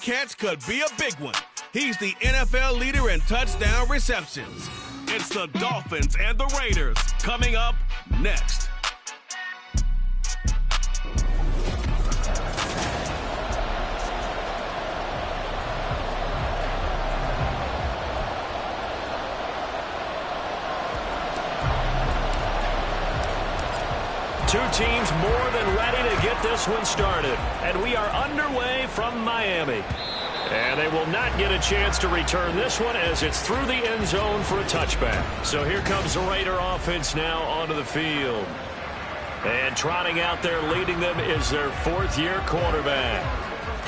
catch could be a big one. He's the NFL leader in touchdown receptions. It's the Dolphins and the Raiders coming up next. Two teams more than ready to get this one started. And we are underway from Miami. And they will not get a chance to return this one as it's through the end zone for a touchback. So here comes the Raider offense now onto the field. And trotting out there leading them is their fourth-year quarterback.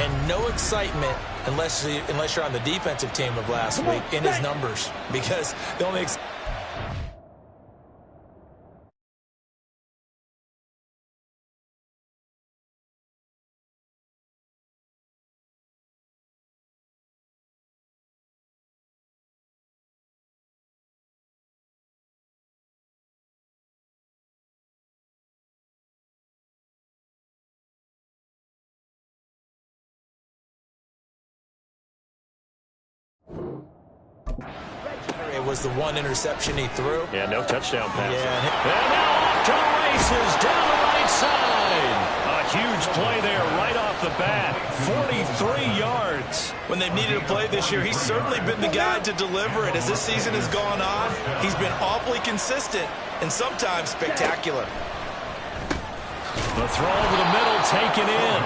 And no excitement unless you're on the defensive team of last week in his numbers. Because the only it was the one interception he threw. Yeah, no touchdown pass. Yeah. And now off to the races down the right side. A huge play there right off the bat. 43 yards. When they've needed a play this year, he's certainly been the guy to deliver it. As this season has gone on, he's been awfully consistent and sometimes spectacular. The throw to the middle taken in.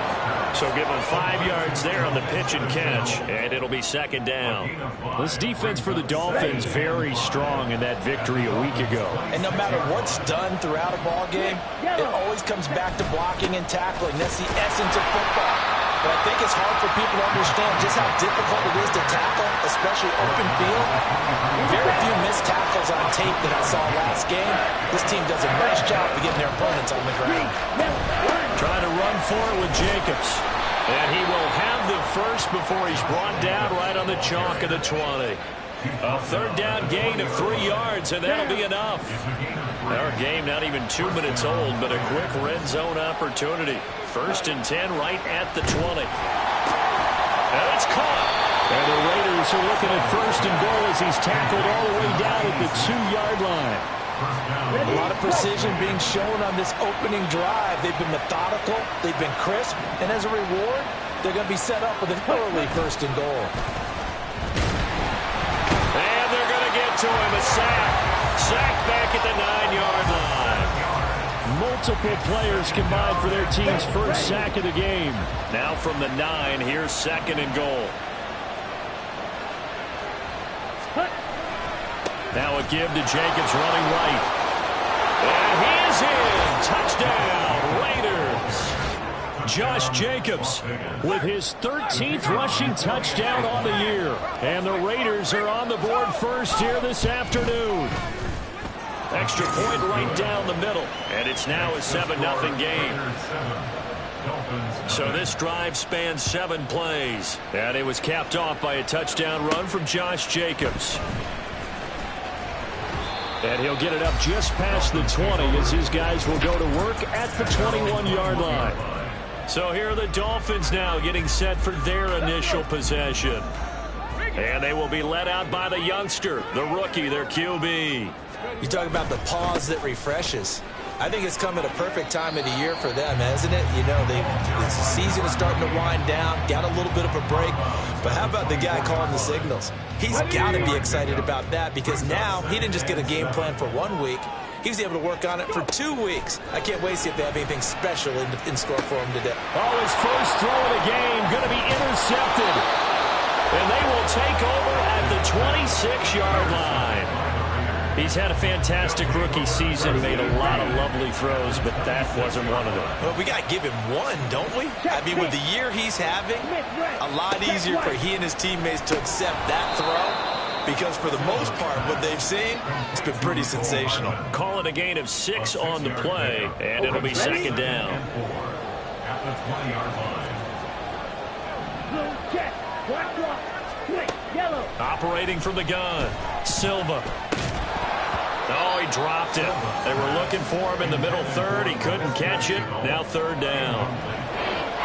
So give him 5 yards there on the pitch and catch, and it'll be second down. This defense for the Dolphins very strong in that victory a week ago. And no matter what's done throughout a ball game, it always comes back to blocking and tackling. That's the essence of football. But I think it's hard for people to understand just how difficult it is to tackle, especially open field. Very few missed tackles on tape that I saw last game. This team does a nice job of getting their opponents on the ground. Trying to run for it with Jacobs. And he will have the first before he's brought down right on the chalk of the 20. A third down gain of 3 yards, and that'll be enough. Our game not even 2 minutes old, but a quick red zone opportunity. 1st and 10 right at the 20. And it's caught. And the Raiders are looking at 1st and goal as he's tackled all the way down at the 2-yard line. A lot of precision being shown on this opening drive. They've been methodical, they've been crisp, and as a reward, they're going to be set up with an early 1st and goal. And they're going to get to him, a sack. Sack back at the 9-yard line. Multiple players combined for their team's first sack of the game. Now from the 9, here's 2nd and goal. Now a give to Jacobs running right. And he is in. Touchdown, Raiders. Josh Jacobs with his 13th rushing touchdown on the year. And the Raiders are on the board first here this afternoon. Extra point right down the middle. And it's now a 7-0 game. So this drive spans 7 plays. And it was capped off by a touchdown run from Josh Jacobs. And he'll get it up just past the 20 as his guys will go to work at the 21-yard line. So here are the Dolphins now getting set for their initial possession. And they will be led out by the youngster, the rookie, their QB. You talk about the pause that refreshes. I think it's come at a perfect time of the year for them, hasn't it? You know, the season is starting to wind down, got a little bit of a break. But how about the guy calling the signals? He's got to be excited about that because now he didn't just get a game plan for 1 week. He was able to work on it for 2 weeks. I can't wait to see if they have anything special in store for him today. Oh, his first throw of the game going to be intercepted. And they will take over at the 26-yard line. He's had a fantastic rookie season, made a lot of lovely throws, but that wasn't one of them. Well, we got to give him one, don't we? I mean, with the year he's having, a lot easier for he and his teammates to accept that throw because for the most part, what they've seen, it's been pretty sensational. Call it a gain of 6 on the play, and it'll be second down. At the 20-yard line. Operating from the gun, Silva. Oh, he dropped it. They were looking for him in the middle third. He couldn't catch it. Now 3rd down.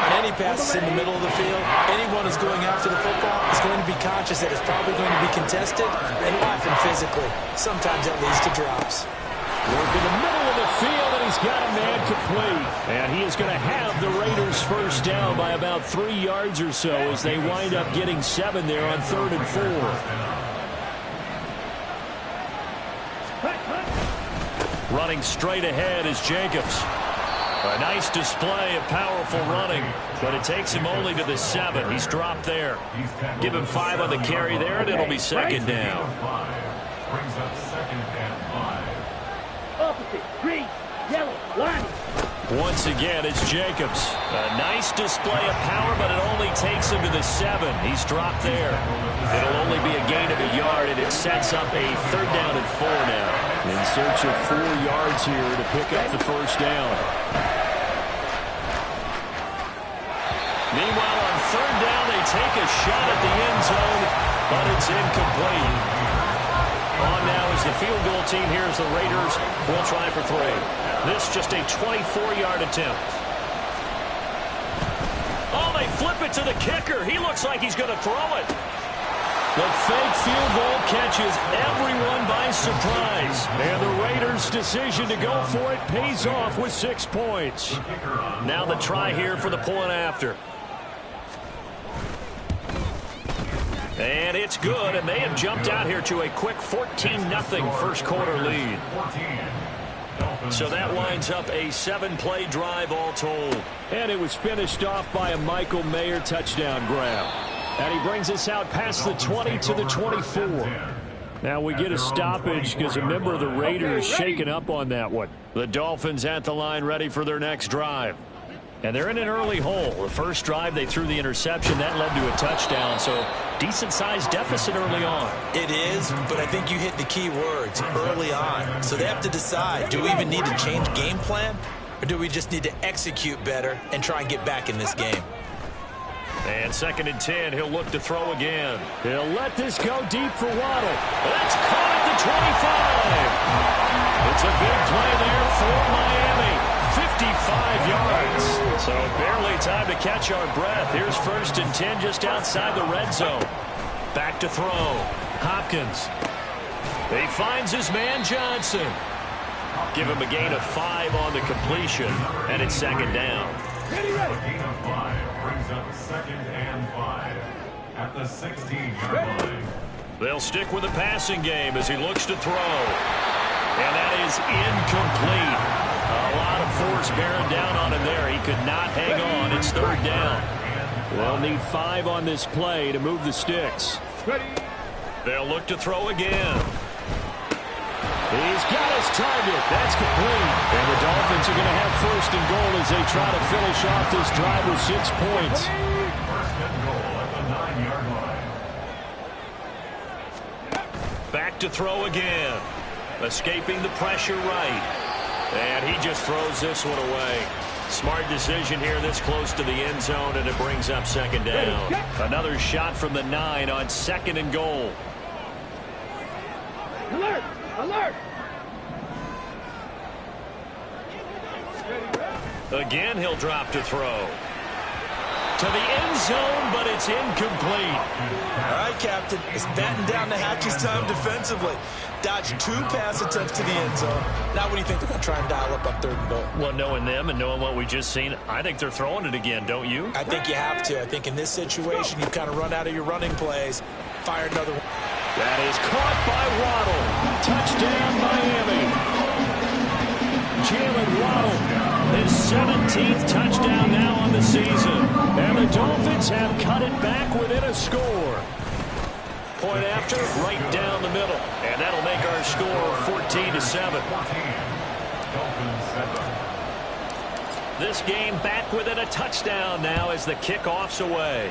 On any passes in the middle of the field, anyone who's going after the football is going to be conscious that it's probably going to be contested and often physically. Sometimes that leads to drops. Work in the middle of the field, and he's got a man complete. And he is going to have the Raiders first down by about 3 yards or so as they wind up getting 7 there on 3rd and 4. Running straight ahead is Jacobs. A nice display of powerful running, but it takes him only to the 7. He's dropped there. Give him 5 on the carry there, and it'll be 2nd down. Brings up 2nd and 5. Opposite, green, yellow, line. Once again, it's Jacobs. A nice display of power, but it only takes him to the 7. He's dropped there. It'll only be a gain of a yard, and it sets up a 3rd down and 4 now. In search of 4 yards here to pick up the first down. Meanwhile, on 3rd down, they take a shot at the end zone, but it's incomplete. On now is the field goal team. Here's the Raiders. Will try for 3. This just a 24-yard attempt. Oh, they flip it to the kicker. He looks like he's going to throw it. The fake field goal catches everyone by surprise. And the Raiders' decision to go for it pays off with 6 points. Now the try here for the point after. And it's good, and they have jumped out here to a quick 14-0 first quarter lead. So that winds up a 7-play drive all told. And it was finished off by a Michael Mayer touchdown grab. And he brings us out past the 20 to the 24. Now we get a stoppage because a member of the Raiders shaken up on that one. The Dolphins at the line ready for their next drive. And they're in an early hole. The first drive, they threw the interception. That led to a touchdown, so decent-sized deficit early on. It is, but I think you hit the key words, early on. So they have to decide, do we even need to change game plan, or do we just need to execute better and try and get back in this game? And 2nd and 10, he'll look to throw again. He'll let this go deep for Waddle. That's caught at the 25. It's a big play there for Miami. 55 yards. So barely time to catch our breath. Here's 1st and 10 just outside the red zone. Back to throw. Hopkins. He finds his man Johnson. Give him a gain of 5 on the completion. And it's 2nd down. A gain of 5 brings up 2nd and 5 at the 16-yard line. They'll stick with the passing game as he looks to throw. And that is incomplete. A lot of force bearing down on him there. He could not hang on. It's 3rd down. They'll need 5 on this play to move the sticks. They'll look to throw again. He's got his target. That's complete. And the Dolphins are going to have 1st and goal as they try to finish off this drive with 6 points. 1st and goal at the 9-yard line. Back to throw again. Escaping the pressure right. And he just throws this one away. Smart decision here this close to the end zone, and it brings up 2nd down. Another shot from the 9 on 2nd and goal. Alert! Alert! Again, he'll drop to throw. To the end zone, but it's incomplete. All right, Captain. It's batten down the hatches time defensively. Dodged 2 pass attempts to the end zone. Now what do you think they're going to try and dial up on 3rd and goal? Well, knowing them and knowing what we just seen, I think they're throwing it again, don't you? I think you have to. I think in this situation, you kind of run out of your running plays. Fire another one. That is caught by Waddle. Touchdown, Miami. Jalen Waddle. His 17th touchdown now on the season. And the Dolphins have cut it back within a score. Point after, right down the middle. And that'll make our score 14-7. This game back within a touchdown now as the kickoff's away.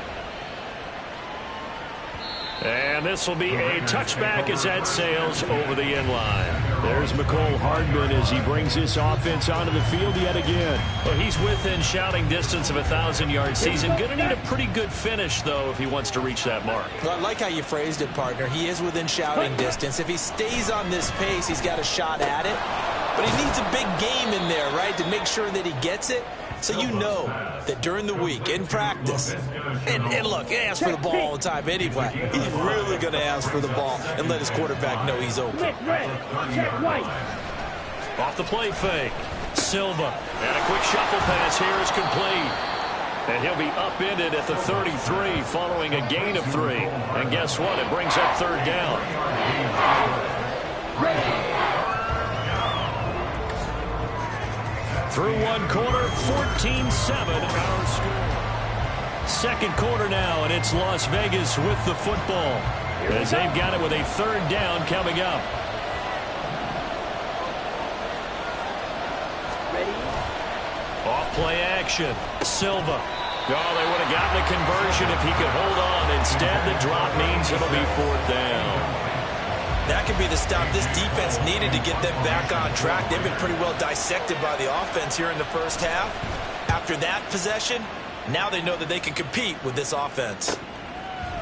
And this will be a touchback as that sails over the end line. There's Mecole Hardman as he brings this offense onto the field yet again. Well, he's within shouting distance of a 1,000-yard season. Going to need a pretty good finish, though, if he wants to reach that mark. Well, I like how you phrased it, partner. He is within shouting distance. If he stays on this pace, he's got a shot at it. But he needs a big game in there, right, to make sure that he gets it. So you know that during the week, in practice, and look, he asks for the ball all the time anyway. He's really going to ask for the ball and let his quarterback know he's open. Check white. Off the play fake. Silva. And a quick shuffle pass here is complete. And he'll be upended at the 33 following a gain of 3. And guess what? It brings up third down. Through one quarter, 14-7 our score. Second quarter now, and it's Las Vegas with the football as they've got it with a third down coming up. Off play action. Silva. Oh, they would have gotten a conversion if he could hold on. Instead, the drop means it'll be fourth down. That could be the stop this defense needed to get them back on track. They've been pretty well dissected by the offense here in the first half. After that possession, now they know that they can compete with this offense.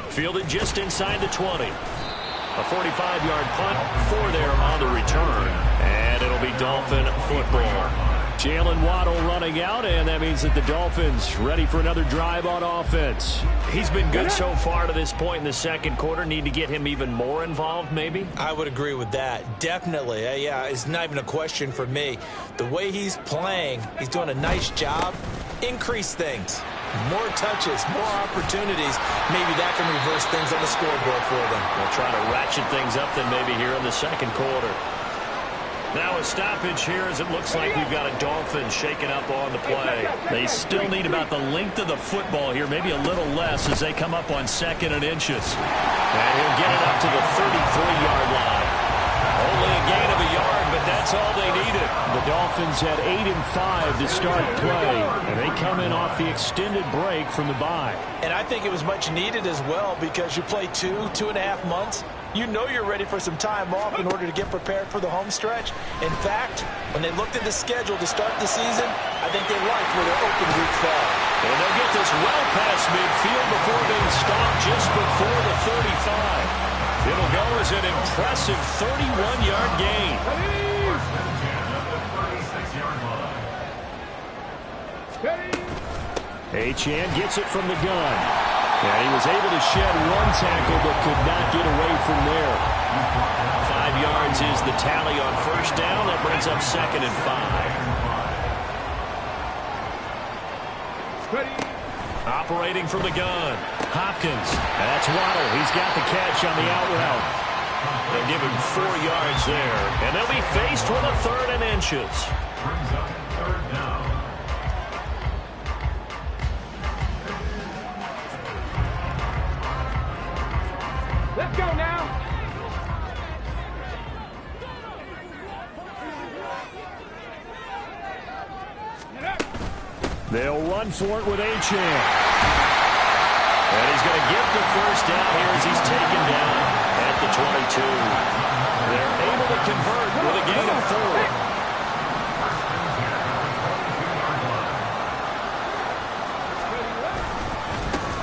Fielded just inside the 20. A 45-yard punt, 4 there on the return. And it'll be Dolphin football. Jalen Waddle running out, and that means that the Dolphins ready for another drive on offense. He's been good so far to this point in the second quarter. Need to get him even more involved, maybe? I would agree with that. Definitely. Yeah, it's not even a question for me. The way he's playing, he's doing a nice job. Increase things. More touches, more opportunities. Maybe that can reverse things on the scoreboard for them. They'll try to ratchet things up then maybe here in the second quarter. Now a stoppage here as it looks like we've got a Dolphin shaken up on the play. They still need about the length of the football here, maybe a little less as they come up on 2nd and inches. And he'll get it up to the 33-yard line. Only a gain of a yard, but that's all they needed. The Dolphins had 8 and 5 to start play, and they come in off the extended break from the bye. And I think it was much needed as well because you play 2.5 months. You know you're ready for some time off in order to get prepared for the home stretch. In fact, when they looked at the schedule to start the season, I think they liked where their open week fell. And they'll get this well past midfield before being stopped just before the 35. It'll go as an impressive 31-yard gain. Achane gets it from the gun. And he was able to shed one tackle but could not get away from there. 5 yards is the tally on first down. That brings up 2nd and 5. Operating from the gun. Hopkins. That's Waddle. He's got the catch on the out route. They'll give him 4 yards there. And they'll be faced with a 3rd and inches. Brings up third down. Let's go now. They'll run for it with Achane. And he's going to get the first down here as he's taken down at the 22. They're able to convert with a gain of 4.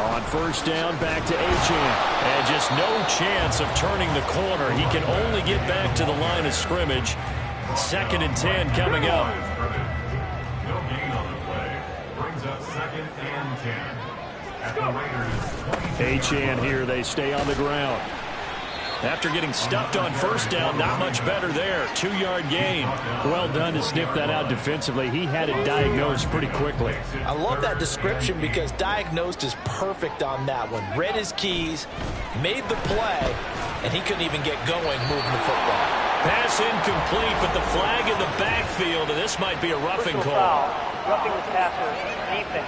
On first down, back to Achane. And just no chance of turning the corner. He can only get back to the line of scrimmage. 2nd and 10 coming up. No gain on the play. Brings up 2nd and 10. At the Raiders' 20. Achane here, they stay on the ground. After getting stuffed on first down, not much better there. 2-yard gain. Well done to sniff that out defensively. He had it diagnosed pretty quickly. I love that description because diagnosed is perfect on that one. Read his keys, made the play, and he couldn't even get going moving the football. Pass incomplete, but the flag in the backfield, and this might be a roughing call. Roughing the passer, defense.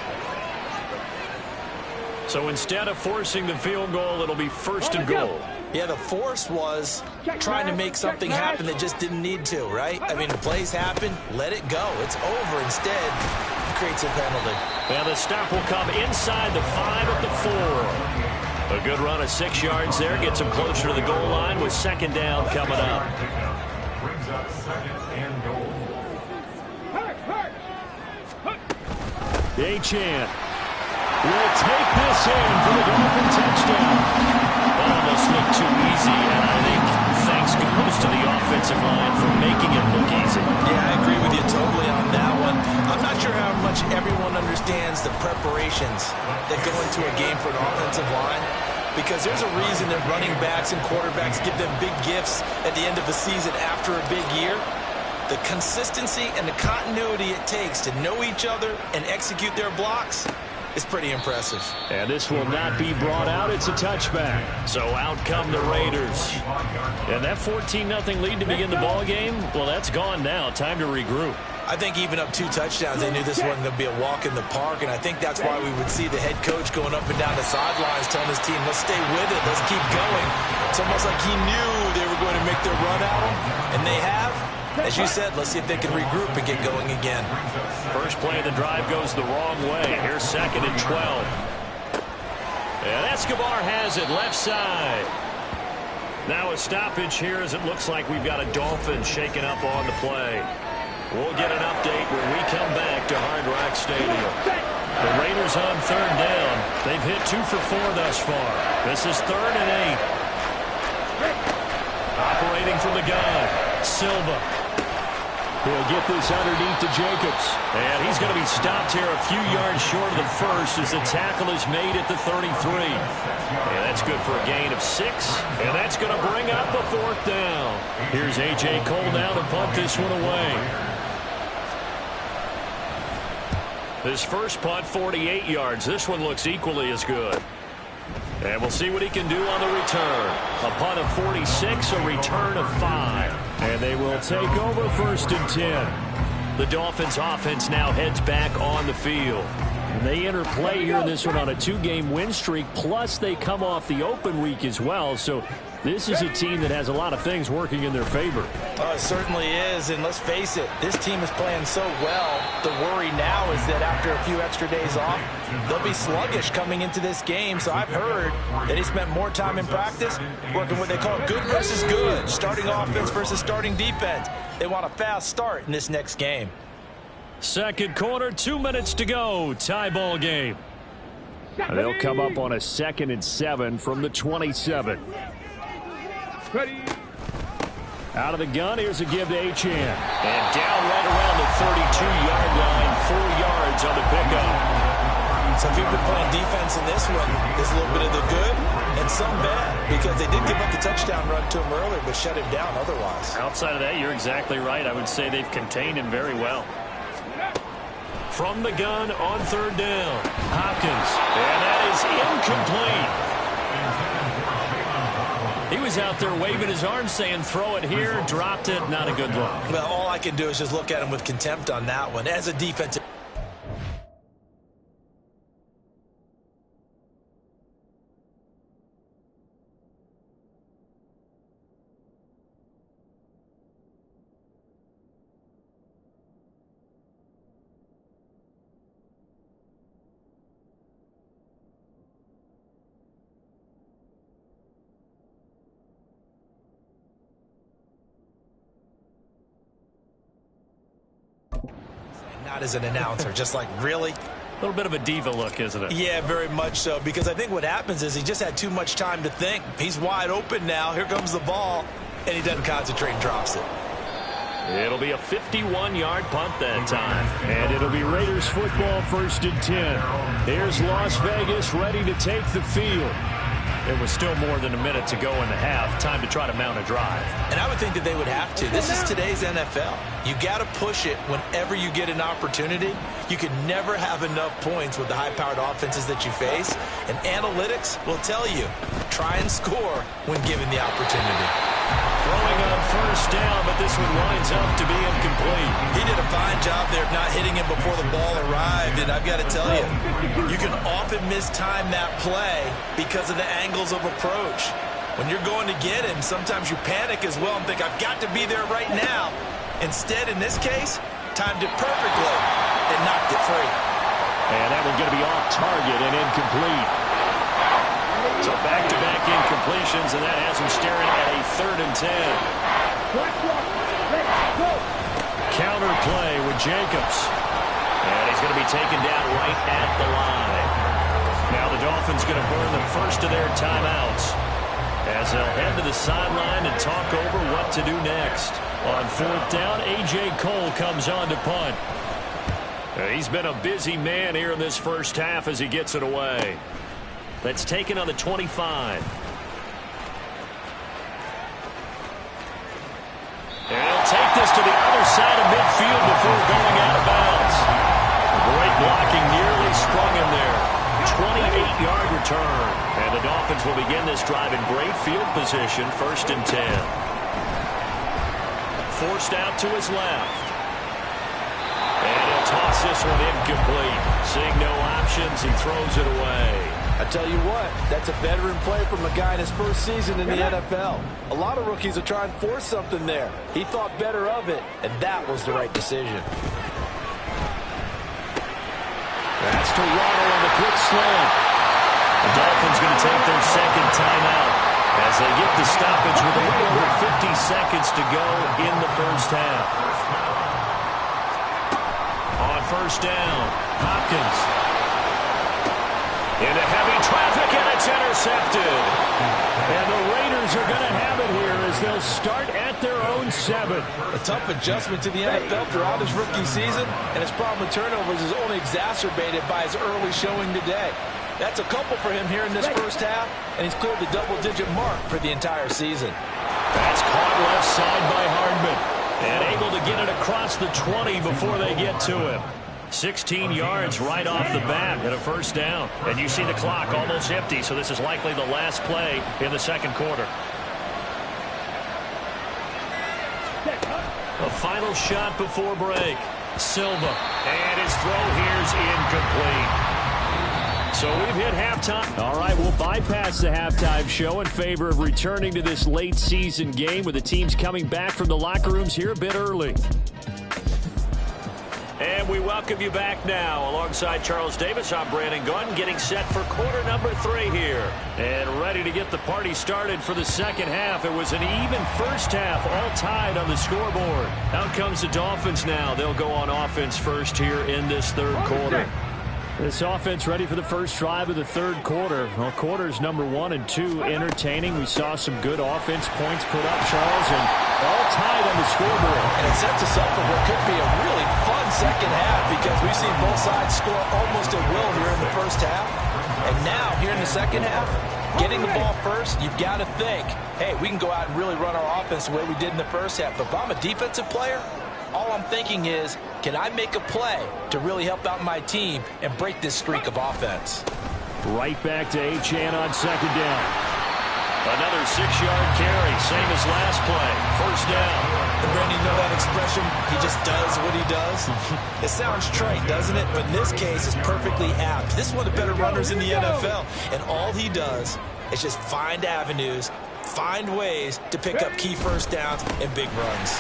So instead of forcing the field goal, it'll be 1st and goal. Yeah, the force was trying to make something happen that just didn't need to, right? I mean, the plays happen, let it go. It's over. Instead, it creates a penalty. And the stop will come inside the 5 at the 4. A good run of 6 yards there. Gets him closer to the goal line with 2nd down coming up. Brings up 2nd and goal. Achane will take this in for the Dolphin touchdown. Almost looked too easy, and I think thanks goes to the offensive line for making it look easy. Yeah, I agree with you totally on that one. I'm not sure how much everyone preparations that go into a game for an offensive line, because there's a reason that running backs and quarterbacks give them big gifts at the end of the season after a big year. The consistency and the continuity it takes to know each other and execute their blocks is pretty impressive. And this will not be brought out. It's a touchback. So out come the Raiders. And that 14-0 lead to begin the ball game, well, that's gone now. Time to regroup. I think even up 2 touchdowns, they knew this wasn't going to be a walk in the park, and I think that's why we would see the head coach going up and down the sidelines telling his team, let's stay with it, let's keep going. It's almost like he knew they were going to make their run at him, and they have. As you said, let's see if they can regroup and get going again. First play of the drive goes the wrong way. Here's 2nd and 12. And Escobar has it left side. Now a stoppage here as it looks like we've got a Dolphin shaken up on the play. We'll get an update when we come back to Hard Rock Stadium. The Raiders on 3rd down. They've hit 2 for 4 thus far. This is 3rd and 8. Operating from the gun, Silva. He'll get this underneath to Jacobs. And he's going to be stopped here a few yards short of the first as the tackle is made at the 33. And that's good for a gain of 6. And that's going to bring up a 4th down. Here's A.J. Cole now to punt this one away. His first punt, 48 yards. This one looks equally as good. And we'll see what he can do on the return. A punt of 46, a return of 5. And they will take over 1st and 10. The Dolphins offense now heads back on the field. And they enter play here in this one on a 2-game win streak, plus they come off the open week as well. So this is a team that has a lot of things working in their favor. It certainly is, and let's face it, this team is playing so well. The worry now is that after a few extra days off, they'll be sluggish coming into this game. So I've heard that he spent more time in practice working what they call good versus good, starting offense versus starting defense. They want a fast start in this next game. Second quarter, 2 minutes to go. Tie ball game. They'll come up on a 2nd and 7 from the 27. Ready. Out of the gun, here's a give to Achane. And down right around the 32-yard line, 4 yards on the pickup. Some people playing defense in this one. There's a little bit of the good and some bad, because they did give up the touchdown run to him earlier, but shut him down otherwise. Outside of that, you're exactly right. I would say they've contained him very well. From the gun on 3rd down, Hopkins. And that is incomplete. He was out there waving his arms saying, throw it here, dropped it, not a good look. Well, all I can do is just look at him with contempt on that one. As a defensive... Not as an announcer, just like, really? A little bit of a diva look, isn't it? Yeah, very much so, because I think what happens is he just had too much time to think. He's wide open now. Here comes the ball, and he doesn't concentrate and drops it. It'll be a 51-yard punt that time. And it'll be Raiders football 1st and 10. Here's Las Vegas ready to take the field. There was still more than a minute to go in the half. Time to try to mount a drive. And I would think that they would have to. This is today's NFL. You got to push it whenever you get an opportunity. You can never have enough points with the high-powered offenses that you face. And analytics will tell you, try and score when given the opportunity. Throwing on 1st down, but this one winds up to be incomplete. He did a fine job there of not hitting him before the ball arrived, and I've got to tell you, you can often mistime that play because of the angles of approach. When you're going to get him, sometimes you panic as well and think, I've got to be there right now. Instead, in this case, timed it perfectly and knocked it free. And that one's going to be off target and incomplete. So back-to-back incompletions, and that has him staring at a 3rd and 10. Counter play with Jacobs. And he's going to be taken down right at the line. Now the Dolphins going to burn the first of their timeouts as they'll head to the sideline and talk over what to do next. On 4th down, A.J. Cole comes on to punt. He's been a busy man here in this first half as he gets it away. That's taken on the 25. And he'll take this to the other side of midfield before going out of bounds. Great blocking, nearly sprung him there. 28-yard return. And the Dolphins will begin this drive in great field position, 1st and 10. Forced out to his left. And he'll toss this one incomplete. Seeing no options, he throws it away. I tell you what, that's a veteran play from a guy in his first season in the NFL. A lot of rookies will try and force something there. He thought better of it, and that was the right decision. That's Toronto on the quick slant. The Dolphins going to take their second timeout as they get the stoppage with a little over 50 seconds to go in the first half. On 1st down, Hopkins. Into heavy traffic, and it's intercepted. And the Raiders are going to have it here as they'll start at their own 7. A tough adjustment to the NFL throughout his rookie season, and his problem with turnovers is only exacerbated by his early showing today. That's a couple for him here in this first half, and he's cleared the double-digit mark for the entire season. That's caught left side by Hardman, and able to get it across the 20 before they get to him. 16 yards right off the bat and a 1st down. And you see the clock almost empty, so this is likely the last play in the 2nd quarter. A final shot before break. Silva. And his throw here's incomplete. So we've hit halftime. All right, we'll bypass the halftime show in favor of returning to this late season game with the teams coming back from the locker rooms here a bit early. And we welcome you back now. Alongside Charles Davis, I'm Brandon Gunn, getting set for quarter number 3 here. And ready to get the party started for the second half. It was an even first half, all tied on the scoreboard. Out comes the Dolphins now. They'll go on offense first here in this 3rd quarter. This offense ready for the first drive of the 3rd quarter. Well, quarters number 1 and 2 entertaining. We saw some good offense points put up, Charles, and all tied on the scoreboard. And it sets us up for what could be a really fun second half because we've seen both sides score almost at will here in the first half. And now, here in the second half, getting the ball first, you've got to think, hey, we can go out and really run our offense the way we did in the first half. But if I'm a defensive player, all I'm thinking is, can I make a play to really help out my team and break this streak of offense? Right back to Achane on 2nd down. Another 6-yard carry, same as last play. 1st down. And Brandon, you know that expression, he just does what he does? It sounds trite, doesn't it? But in this case, it's perfectly apt. This is one of the better runners in the NFL. And all he does is just find avenues, find ways to pick up key 1st downs and big runs.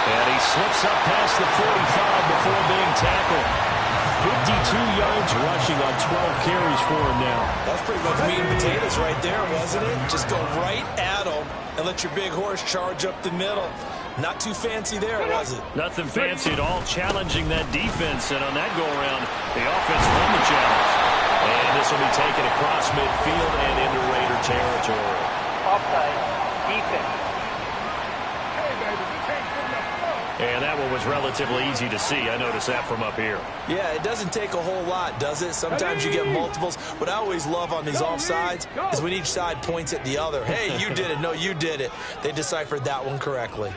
And he slips up past the 45 before being tackled. 52 yards rushing on 12 carries for him now. That's pretty much meat and potatoes right there, wasn't it? Just go right at him and let your big horse charge up the middle. Not too fancy there, was it? Nothing fancy at all, challenging that defense. And on that go-around, the offense won the challenge. And this will be taken across midfield and into Raider territory. Offside, defense. And that one was relatively easy to see. I noticed that from up here. Yeah, it doesn't take a whole lot, does it? Sometimes you get multiples. What I always love on these offsides is when each side points at the other. Hey, you did it. No, you did it. They deciphered that one correctly.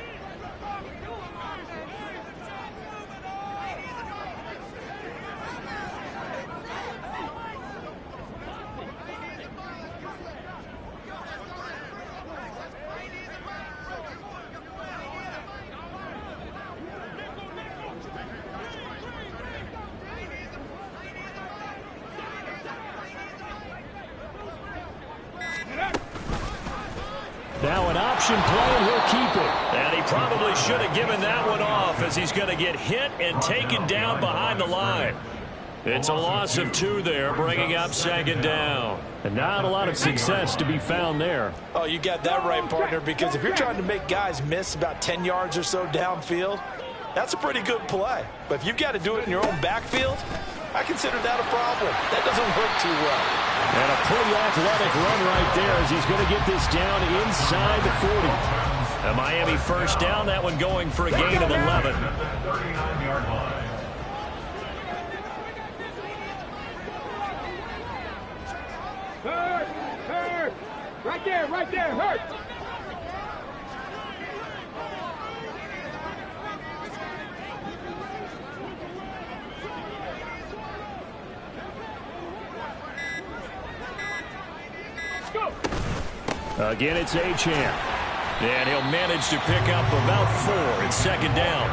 Now an option play, and he'll keep it. And he probably should have given that one off as he's going to get hit and taken down behind the line. It's a loss of 2 there, bringing up 2nd down. And not a lot of success to be found there. Oh, you got that right, partner, because if you're trying to make guys miss about 10 yards or so downfield, that's a pretty good play. But if you've got to do it in your own backfield, I consider that a problem. That doesn't work too well. And a pretty athletic run right there as he's going to get this down inside the 40. A Miami first down, that one going for a gain of 11. At the 39-yard line. Hurt! Right there, hurt! Again, it's Achane. And he'll manage to pick up about 4. It's second down.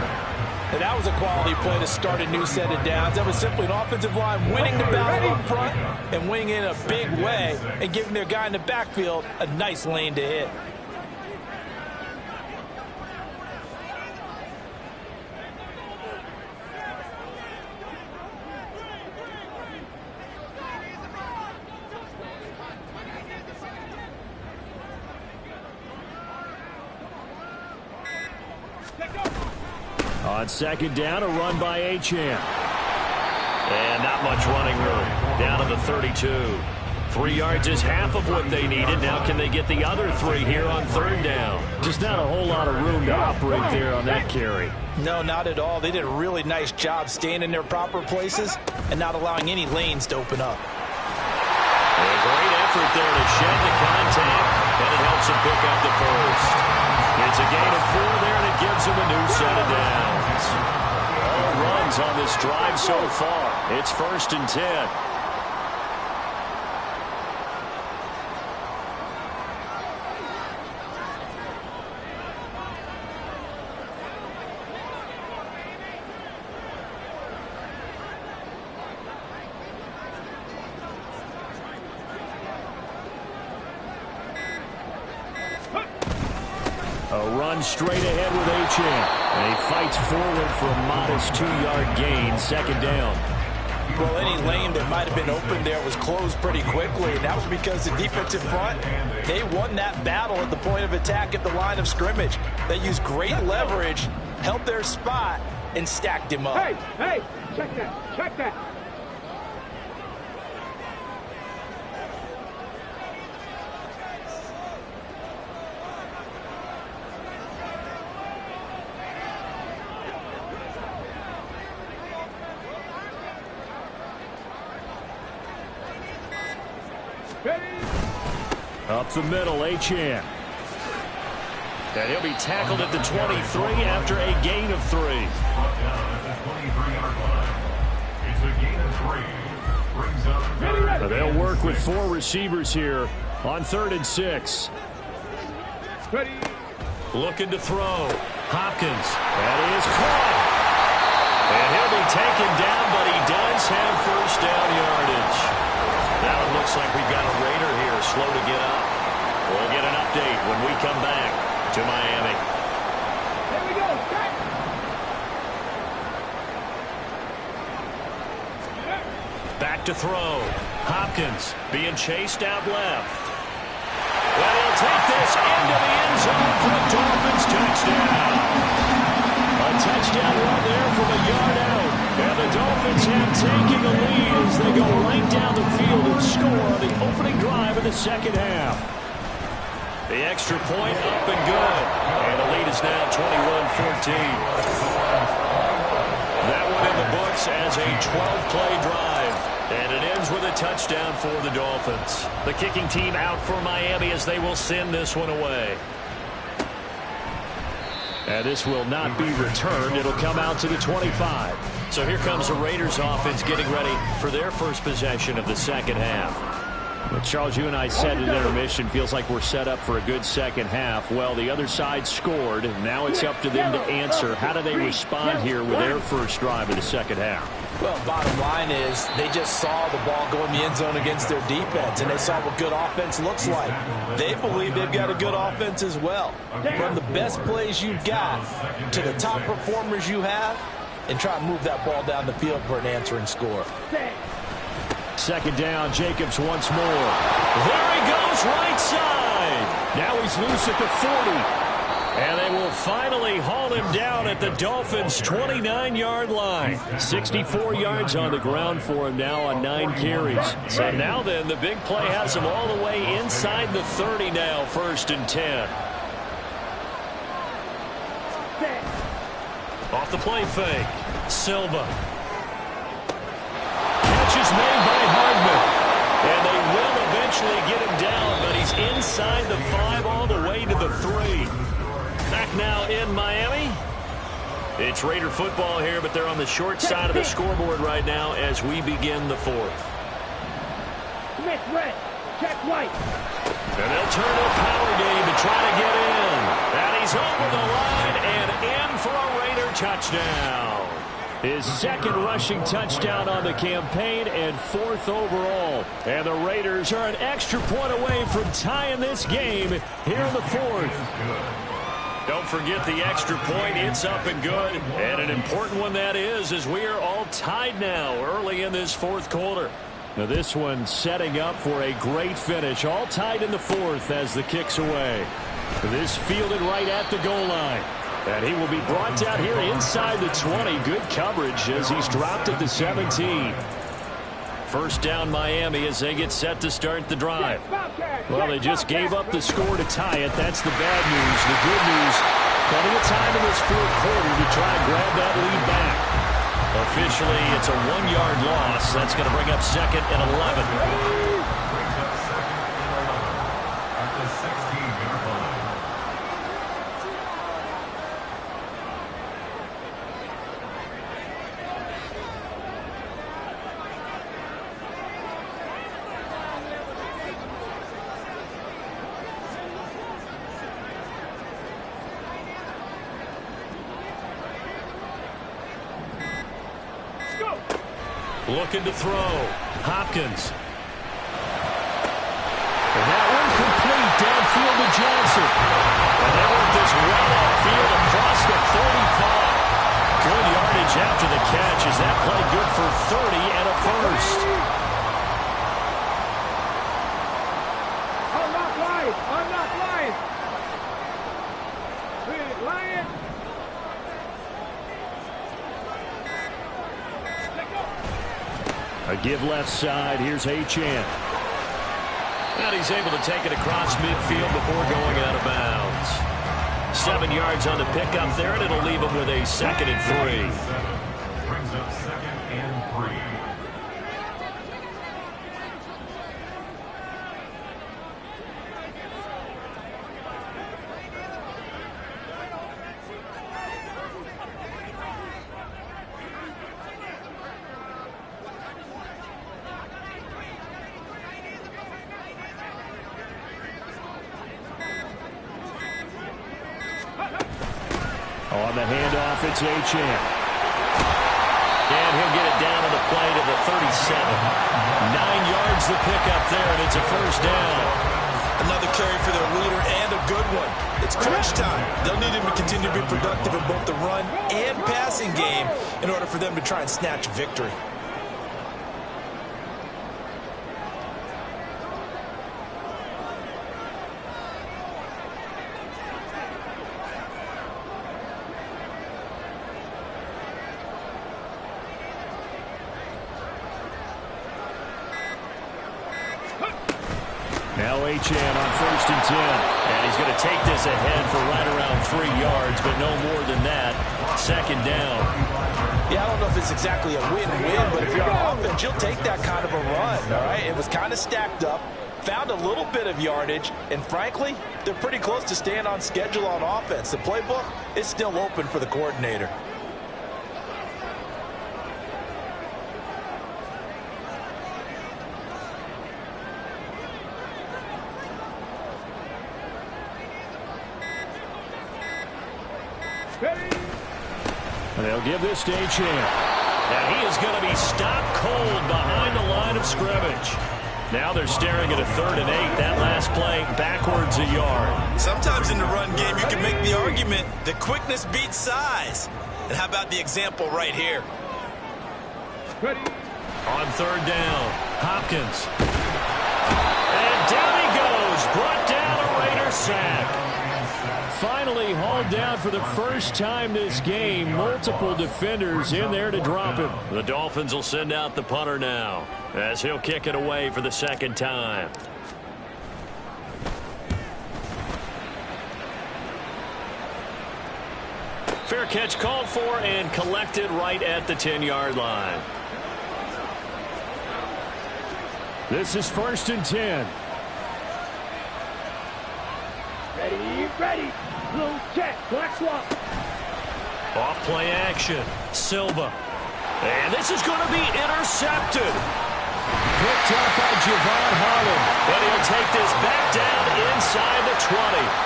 And that was a quality play to start a new set of downs. That was simply an offensive line winning the battle up front and winning in a big way and giving their guy in the backfield a nice lane to hit. On second down, a run by Achane. And not much running room. Down to the 32. 3 yards is half of what they needed. Now can they get the other 3 here on third down? Just not a whole lot of room to operate there on that carry. No, not at all. They did a really nice job staying in their proper places and not allowing any lanes to open up. A great effort there to shed the contact, and it helps him pick up the first. It's a gain of 4 there, and it gives him a new set of downs. All runs on this drive so far. It's 1st and 10. Straight ahead with Achane. And he fights forward for a modest 2-yard gain, second down. Well, any lane that might have been open there was closed pretty quickly, and that was because the defensive front, they won that battle at the point of attack at the line of scrimmage. They used great leverage, held their spot, and stacked him up. Hey, check that. Up the middle, Achane. And he'll be tackled at the 23 after a gain of 3. Brought down at the 23-yard line. It's a gain of 3. Brings up third. They'll work with 4 receivers here on 3rd and 6. Ready. Looking to throw. Hopkins. That is caught. And he'll be taken down, but he does have first down yardage. Now it looks like we've got a Raider here slow to get up. We'll get an update when we come back to Miami. Here we go. Back to throw. Hopkins being chased out left. Well, he'll take this into the end zone for a Dolphins touchdown. A touchdown run there from a yard out. And the Dolphins have taken the lead as they go right down the field and score on the opening drive of the second half. The extra point up and good. And the lead is now 21-14. That one in the books as a 12-play drive. And it ends with a touchdown for the Dolphins. The kicking team out for Miami as they will send this one away. And this will not be returned. It'll come out to the 25. So here comes the Raiders offense getting ready for their first possession of the second half. But Charles, you and I said at intermission, feels like we're set up for a good second half. Well, the other side scored. Now it's up to them to answer. How do they respond here with their first drive of the second half? Well, bottom line is they just saw the ball go in the end zone against their defense, and they saw what good offense looks like. They believe they've got a good offense as well. Run the best plays you've got to the top performers you have and try and move that ball down the field for an answering score. Second down, Jacobs once more. There he goes, right side. Now he's loose at the 40. And they will finally haul him down at the Dolphins' 29-yard line. 64 yards on the ground for him now on 9 carries. So now then, the big play has him all the way inside the 30 now, 1st and 10. Off the play fake. Silva. Catch is made by Hardman. And they will eventually get him down, but he's inside the 5 all the way to the 3. Back now in Miami. It's Raider football here, but they're on the short side of the scoreboard right now as we begin the 4th. Smith red. Check white. And they'll turn to a power game to try to get in. And he's over the line and in for a Raider touchdown. His second rushing touchdown on the campaign and 4th overall. And the Raiders are an extra point away from tying this game here in the 4th. Don't forget the extra point. It's up and good. And an important one that is, as we are all tied now early in this 4th quarter. Now this one setting up for a great finish. All tied in the 4th as the kick's away. This fielded right at the goal line. And he will be brought down here inside the 20. Good coverage as he's dropped at the 17. First down Miami as they get set to start the drive. Well, they just gave up the score to tie it. That's the bad news. The good news, plenty of time in this 4th quarter to try and grab that lead back. Officially, it's a 1-yard loss. That's going to bring up 2nd and 11. Brings up 2nd and 11 at the 16-yard line. Looking to throw. Hopkins. And that one complete downfield to Johnson. And they work this right outfield across the 35. Good yardage after the catch. Is that play good for 30 and a first? I'm not lying. I'm not lying. Lying. A give left side. Here's Achane. And he's able to take it across midfield before going out of bounds. 7 yards on the pickup there, and it'll leave him with a 2nd and 3. Brings up 2nd and 3. On the handoff, it's Achane. And he'll get it down on the play to the 37. 9 yards the pickup there, and it's a first down. Another carry for their leader and a good one. It's crunch time. They'll need him to continue to be productive in both the run and passing game in order for them to try and snatch victory. Now Achane on 1st and 10. And he's going to take this ahead for right around 3 yards, but no more than that. 2nd down. Yeah, I don't know if it's exactly a win-win, but if you're on offense, you'll take that kind of a run, all right? It was kind of stacked up, found a little bit of yardage, and frankly, they're pretty close to staying on schedule on offense. The playbook is still open for the coordinator. And they'll give this to Achane. And he is going to be stopped cold behind the line of scrimmage. Now they're staring at a 3rd and 8. That last play backwards a yard. Sometimes in the run game, you can make the argument that quickness beats size. And how about the example right here? Ready. On 3rd down, Hopkins. And down he goes. Brought down a Raider sack. Finally hauled down for the first time this game. Multiple defenders in there to drop him. The Dolphins will send out the punter now as he'll kick it away for the 2nd time. Fair catch called for and collected right at the 10-yard line. This is 1st and 10. Ready. Blue check. Black swap. Off play action. Silva. And this is going to be intercepted. Picked up by Javon Holland. And he'll take this back down inside the 20.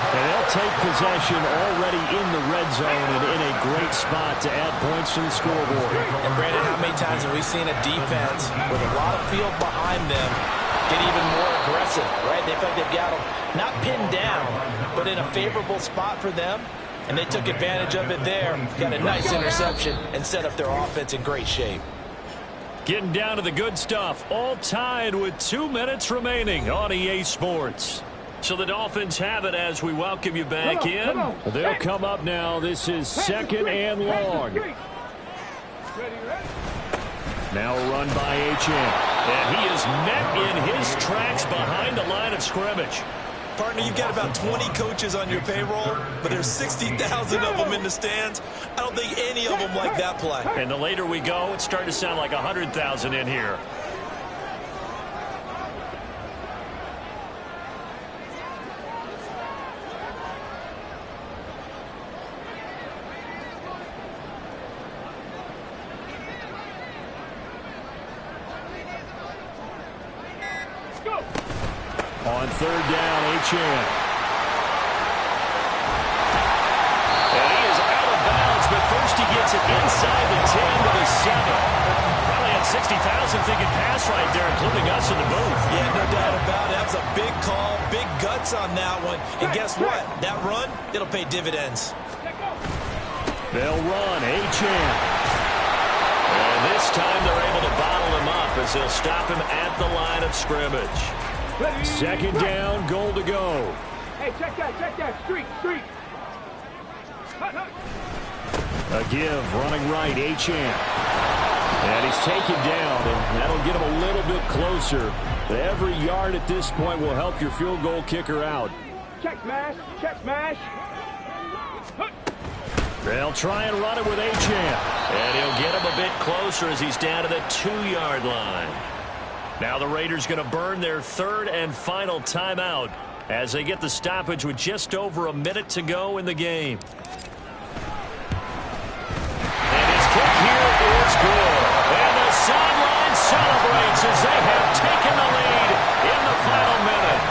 And they'll take possession already in the red zone and in a great spot to add points to the scoreboard. And Brandon, how many times have we seen a defense with a lot of field behind them get even more aggressive, right? They felt they've got them not pinned down, but in a favorable spot for them. And they took advantage of it there. Got a nice interception and set up their offense in great shape. Getting down to the good stuff. All tied with 2 minutes remaining on EA Sports. So the Dolphins have it as we welcome you back in. They'll come up now. This is 2nd and long. Now a run by Achane. And he is met in his tracks behind the line of scrimmage. Partner, you've got about 20 coaches on your payroll, but there's 60,000 of them in the stands. I don't think any of them like that play. And the later we go, it's starting to sound like 100,000 in here. On 3rd down, Achane. And he is out of bounds, but first he gets it inside the 10 to the 7. Probably had 60,000 thinking pass right there, including us in the booth. Yeah, no doubt about it. That was a big call, big guts on that one. And guess what? That run, it'll pay dividends. They'll run, Achane. And this time they're able to bottle him up as they'll stop him at the line of scrimmage. 2nd down, goal to go. Hey, check that. Streak. A give, running right, Achane. And he's taken down, and that'll get him a little bit closer. Every yard at this point will help your field goal kicker out. Check smash. They'll try and run it with Achane. And he'll get him a bit closer as he's down to the 2-yard line. Now the Raiders going to burn their 3rd and final timeout as they get the stoppage with just over a minute to go in the game. And his kick here is good. And the sideline celebrates as they have taken the lead in the final minute.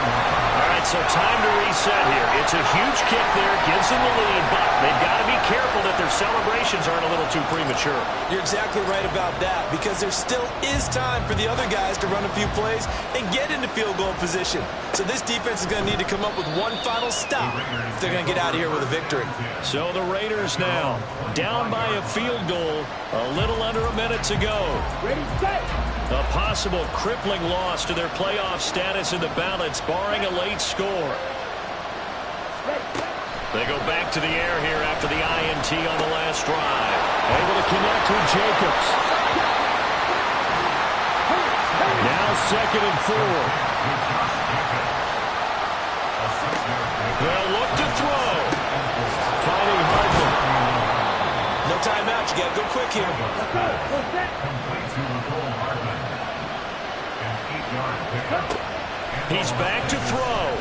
All right, so time to reset here. It's a huge kick there, gives them the lead, but they've got to be careful that their celebrations aren't a little too premature. You're exactly right about that, because there still is time for the other guys to run a few plays and get into field goal position. So this defense is going to need to come up with one final stop if they're going to get out of here with a victory. So the Raiders now down by a field goal, a little under a minute to go. Ready, set. A possible crippling loss to their playoff status in the balance, barring a late score. They go back to the air here after the INT on the last drive. Able to connect with Jacobs. Now 2nd and 4. They'll look to throw. Finding Hardman. No timeout. You got to go quick here. He's back to throw.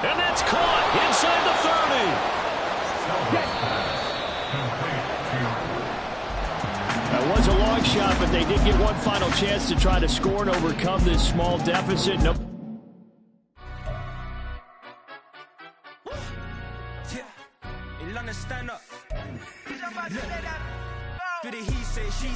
And that's caught inside the 30. That was a long shot, but they did get one final chance to try to score and overcome this small deficit. Nope. Stand up. Do the he say, she say.